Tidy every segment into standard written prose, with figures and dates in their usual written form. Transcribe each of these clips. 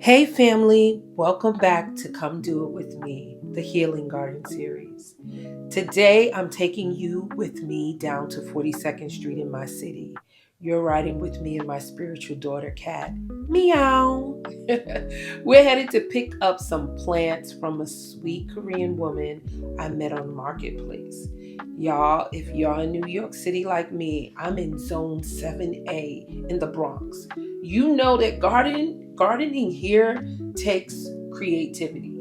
Hey family, welcome back to Come Do It With Me, the Healing Garden series. Today I'm taking you with me down to 42nd Street in my city. You're riding with me and my spiritual daughter, Kat. Meow. We're headed to pick up some plants from a sweet Korean woman I met on the marketplace. Y'all, if y'all in New York City like me, I'm in zone 7A in the Bronx. You know that gardening here takes creativity.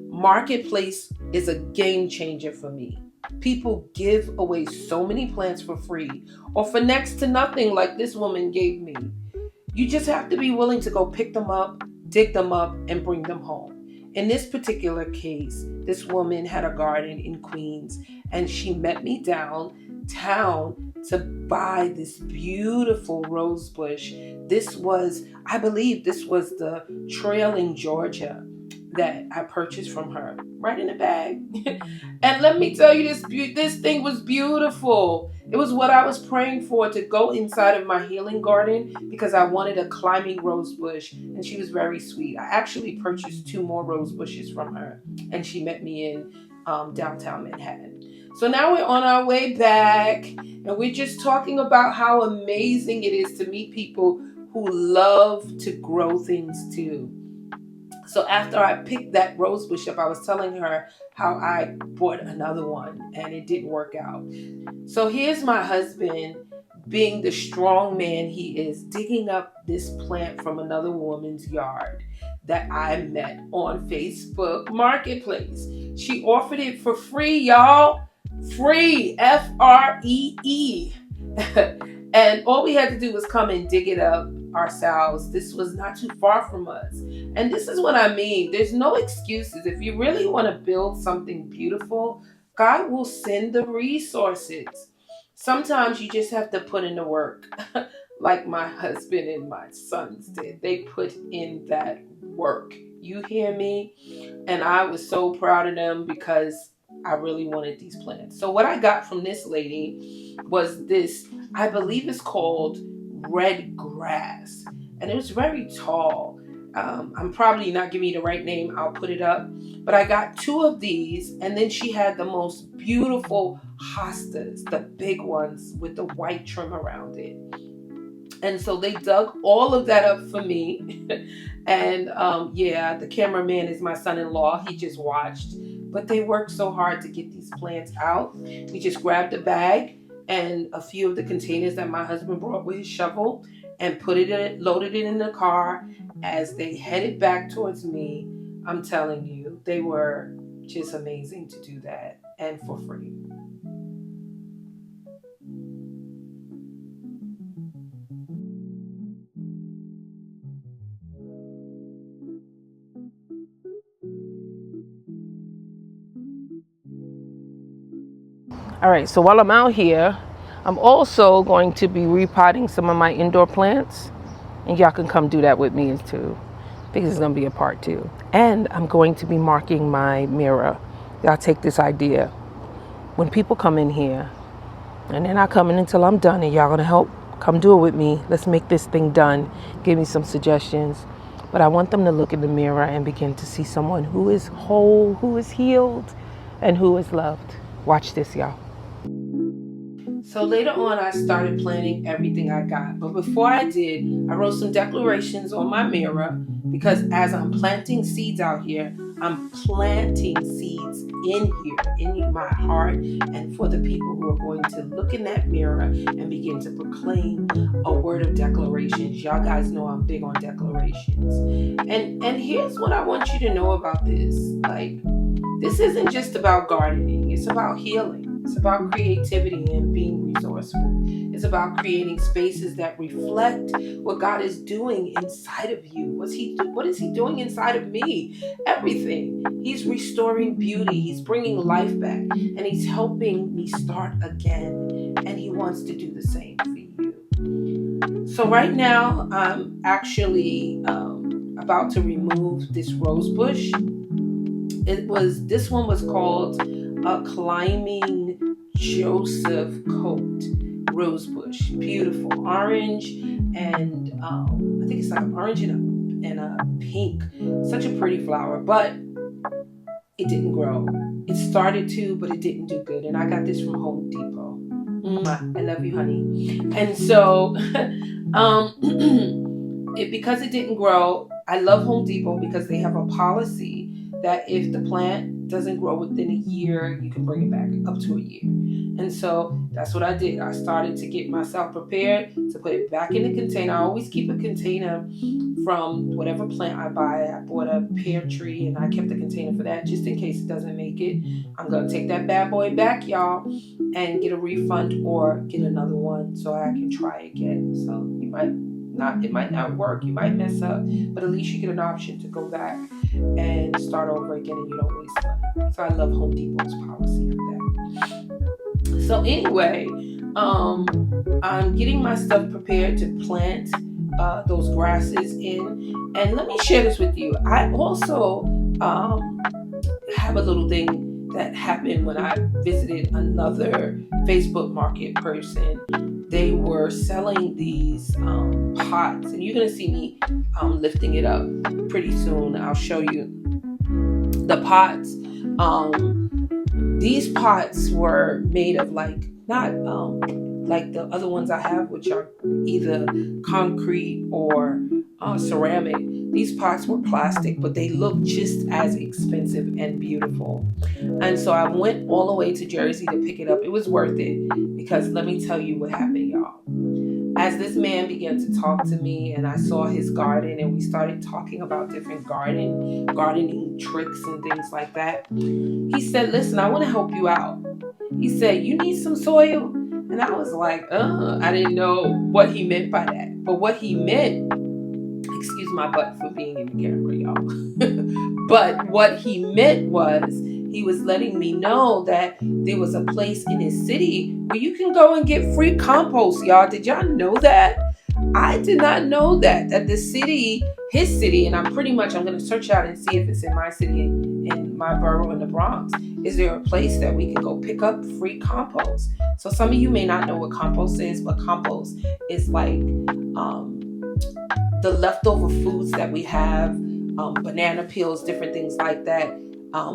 Marketplace is a game changer for me. People give away so many plants for free or for next to nothing, like this woman gave me. You just have to be willing to go pick them up, dig them up, and bring them home. In this particular case, this woman had a garden in Queens and she met me downtown to buy this beautiful rose bush. I believe this was the trail in Georgia that I purchased from her, right in the bag. And let me tell you, this thing was beautiful. It was what I was praying for, to go inside of my healing garden, because I wanted a climbing rose bush, and she was very sweet. I actually purchased two more rose bushes from her, and she met me in downtown Manhattan. So now we're on our way back, and we're just talking about how amazing it is to meet people who love to grow things too. So after I picked that rose bush up, I was telling her how I bought another one and it didn't work out. So here's my husband, being the strong man he is, digging up this plant from another woman's yard that I met on Facebook Marketplace. She offered it for free, y'all. Free, Free. And all we had to do was come and dig it up ourselves. This was not too far from us. And this is what I mean. There's no excuses. If you really want to build something beautiful, God will send the resources. Sometimes you just have to put in the work, like my husband and my sons did. They put in that work. You hear me? And I was so proud of them because I really wanted these plants. So what I got from this lady was this, I believe it's called red grass. And it was very tall. I'm probably not giving you the right name. I'll put it up. But I got two of these, and then she had the most beautiful hostas, the big ones with the white trim around it. And so they dug all of that up for me. And yeah, the cameraman is my son-in-law. He just watched. But they worked so hard to get these plants out. We just grabbed a bag and a few of the containers that my husband brought with his shovel and loaded it in the car. As they headed back towards me, I'm telling you, they were just amazing to do that, and for free. All right, so while I'm out here, I'm also going to be repotting some of my indoor plants, and y'all can come do that with me too, because it's going to be a part two. And I'm going to be marking my mirror. Y'all take this idea. When people come in here, and they're not coming until I'm done, and y'all going to help come do it with me. Let's make this thing done. Give me some suggestions. But I want them to look in the mirror and begin to see someone who is whole, who is healed, and who is loved. Watch this, y'all. So later on, I started planning everything I got. But before I did, I wrote some declarations on my mirror, because as I'm planting seeds out here, I'm planting seeds in here, in my heart, and for the people who are going to look in that mirror and begin to proclaim a word of declarations. Y'all guys know I'm big on declarations. And here's what I want you to know about this. Like, this isn't just about gardening. It's about healing. It's about creativity and being resourceful. It's about creating spaces that reflect what God is doing inside of you. What is He doing inside of me? Everything. He's restoring beauty. He's bringing life back. And He's helping me start again. And He wants to do the same for you. So right now, I'm actually about to remove this rose bush. This one was called a climbing Joseph coat rose bush. Beautiful orange, and I think it's like orange and and a pink. Such a pretty flower, but it didn't grow. It started to, but it didn't do good. And I got this from Home Depot. Mwah, I love you, honey. And so, because it didn't grow, I love Home Depot because they have a policy that if the plant doesn't grow within a year, you can bring it back up to a year. And so that's what I did. I started to get myself prepared to put it back in the container. I always keep a container from whatever plant I buy. I bought a pear tree and I kept the container for that just in case it doesn't make it. I'm going to take that bad boy back, y'all, and get a refund or get another one so I can try again. So it might not work, you might mess up, but at least you get an option to go back and start over again and you don't waste money. So I love Home Depot's policy for that. So anyway, I'm getting my stuff prepared to plant those grasses in. And let me share this with you. I also have a little thing that happened when I visited another Facebook Market person. They were selling these pots, and you're going to see me lifting it up pretty soon. I'll show you the pots. These pots were made of not like the other ones I have, which are either concrete or ceramic. These pots were plastic, but they look just as expensive and beautiful. And so I went all the way to Jersey to pick it up. It was worth it because let me tell you what happened, y'all. As this man began to talk to me and I saw his garden and we started talking about different gardening tricks and things like that, he said, listen, I want to help you out. He said, you need some soil? And I was like, I didn't know what he meant by that. But what he meant, excuse my butt for being in the camera, y'all. But what he meant was he was letting me know that there was a place in his city where you can go and get free compost, y'all. Did y'all know that? I did not know that the city, his city, and I'm going to search out and see if it's in my city, in my borough in the Bronx. Is there a place that we can go pick up free compost? So some of you may not know what compost is, but compost is like the leftover foods that we have, banana peels, different things like that.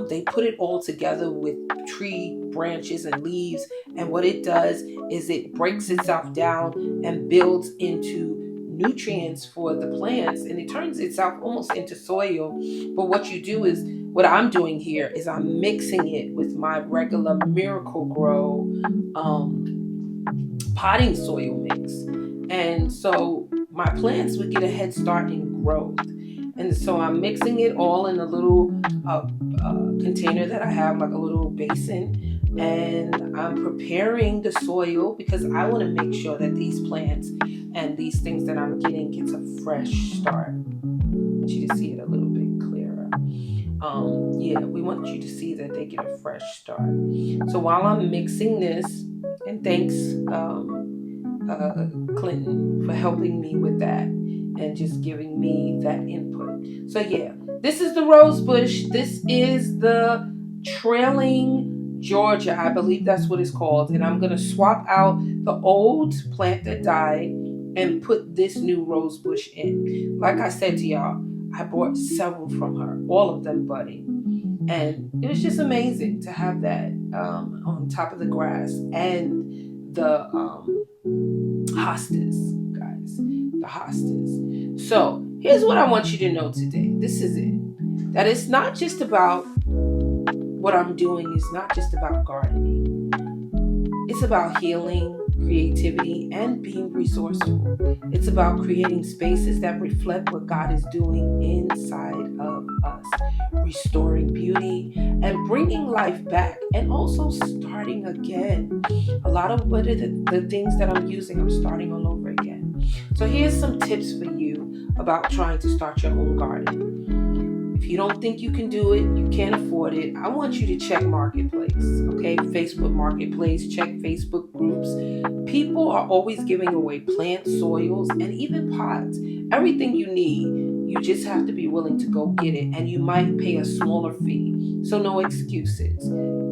They put it all together with tree branches and leaves, and what it does is it breaks itself down and builds into nutrients for the plants, and it turns itself almost into soil. But what you do is, what I'm doing here is I'm mixing it with my regular Miracle Grow potting soil mix, and so my plants would get a head start in growth. And so I'm mixing it all in a little container that I have, like a little basin, and I'm preparing the soil because I want to make sure that these plants and these things that I'm getting gets a fresh start. I want you to see it a little bit clearer. We want you to see that they get a fresh start. So while I'm mixing this, and thanks Clinton for helping me with that and just giving me that input. So this is the rose bush. This is the trailing Georgia. I believe that's what it's called. And I'm going to swap out the old plant that died and put this new rose bush in. Like I said to y'all, I bought several from her, all of them budding. And it was just amazing to have that on top of the grass and the hostas, guys. The hostas. So here's what I want you to know today. This is it. That it's not just about what I'm doing. It's not just about gardening. It's about healing, creativity, and being resourceful. It's about creating spaces that reflect what God is doing inside of us, restoring beauty and bringing life back, and also starting again. A lot of what are the things that I'm using, I'm starting all over again. So here's some tips for you about trying to start your own garden. If you don't think you can do it, you can't afford it, I want you to check Marketplace, okay? Facebook Marketplace, check Facebook groups. People are always giving away plant soils and even pots. Everything you need, you just have to be willing to go get it, and you might pay a smaller fee. So no excuses.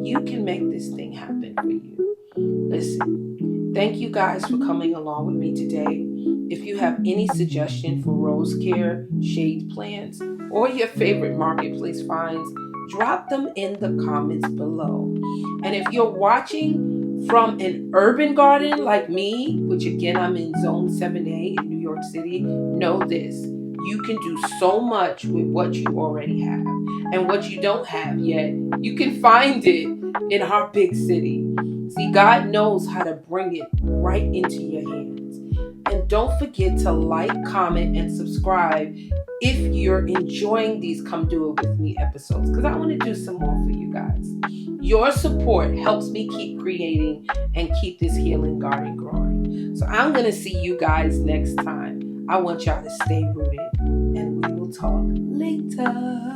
You can make this thing happen for you. Listen, Thank you guys for coming along with me today. If you have any suggestion for rose care, shade plants, or your favorite marketplace finds, drop them in the comments below. And if you're watching from an urban garden like me, which again I'm in Zone 7A in New York City, know this: you can do so much with what you already have. And what you don't have yet, you can find it in our big city. See, God knows how to bring it right into your hands. And don't forget to like, comment, and subscribe if you're enjoying these Come Do It With Me episodes, because I want to do some more for you guys. Your support helps me keep creating and keep this healing garden growing. So I'm going to see you guys next time. I want y'all to stay rooted, and we will talk later.